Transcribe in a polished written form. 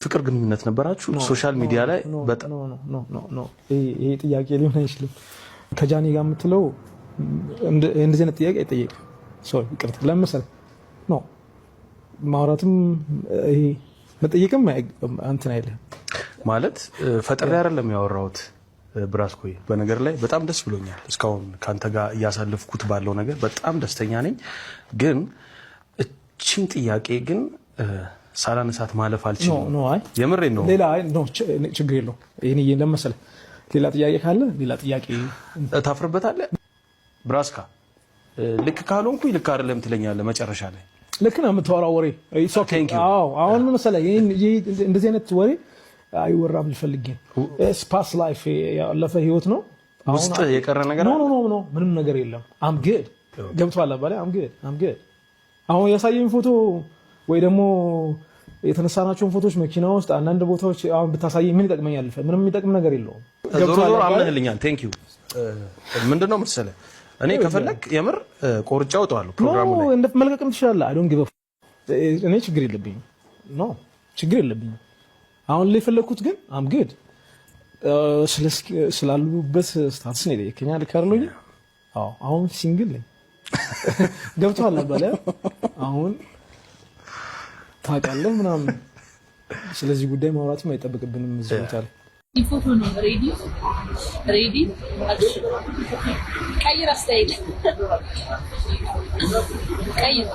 ፍቅር ግንኙነት ነበራችሁ ሶሻል ሚዲያ ላይ? በጣም ኖ ይሄ ጥያቄ ሊሆን አይችልም። ከጃኒ ጋር የምትለው እንደዚህ አይነት ጥያቄ አይጠየቅም። ሶሪ ይቅርታ። ለምን መሰለህ ኖ ማውራትም ይሄ መጠየቅም እንትን አይደለም ማለት ፈጥሬ አይደለም ያወራሁት። ብራስኮይ በነገር ላይ በጣም ደስ ብሎኛል። እስካሁን ካንተ ጋር እያሳለፍኩት ባለው ነገር በጣም ደስተኛ ነኝ። ግን እቺን ጥያቄ ግን ሳላነሳት ማለፍ አልችልም። ኖ አይ የምሬን ነው። ሌላ ኖ ችግር የለውም። ይሄን ለመሰለ ሌላ ጥያቄ ካለ ሌላ ጥያቄ ታፍርበታለህ። ብራስካ ልክ ካልሆንኩኝ ልክ አይደለም ትለኛለህ መጨረሻ ላይ። ልክ ነው የምታወራው ወሬ። አዎ አሁን መሰለህ እንደዚህ አይነት ወሬ አይወራም ልፈልግ። ስፓስ ላይፍ ያለፈ ህይወት ነው። ውስጥ የቀረ ነገር ኖ ምንም ነገር የለም። አም ግድ ገብቷል አባለ አም ግድ አሁን ያሳየኝ ፎቶ ወይ ደግሞ የተነሳናቸውን ፎቶች መኪና ውስጥ አንዳንድ ቦታዎች አሁን ብታሳየኝ ምን ይጠቅመኛል? ምንም የሚጠቅም ነገር የለውም። ዞሮ አምነህልኛል። ቴንክ ዩ። ምንድነው መሰለህ እኔ ከፈለክ የምር ቆርጬ አውጣለሁ ፕሮግራሙ ላይ እንደመልቀቅም ትችላለህ። አይ ዶንት ጊቭ እኔ ችግር የለብኝም። ኖ ችግር የለብኝም። አሁን ላይ ፈለኩት ግን አም ግድ ስላሉበት ስታትስ ነው የከኛ ልካርሎኝ። አሁን ሲንግል ነኝ። ገብቷል አባለ አሁን ታውቃለህ ምናምን። ስለዚህ ጉዳይ ማውራትም አይጠበቅብንም እዚህ ቦታ ላይ። ፎቶ ነው ሬዲ ቀይር አስተያየት ቀይር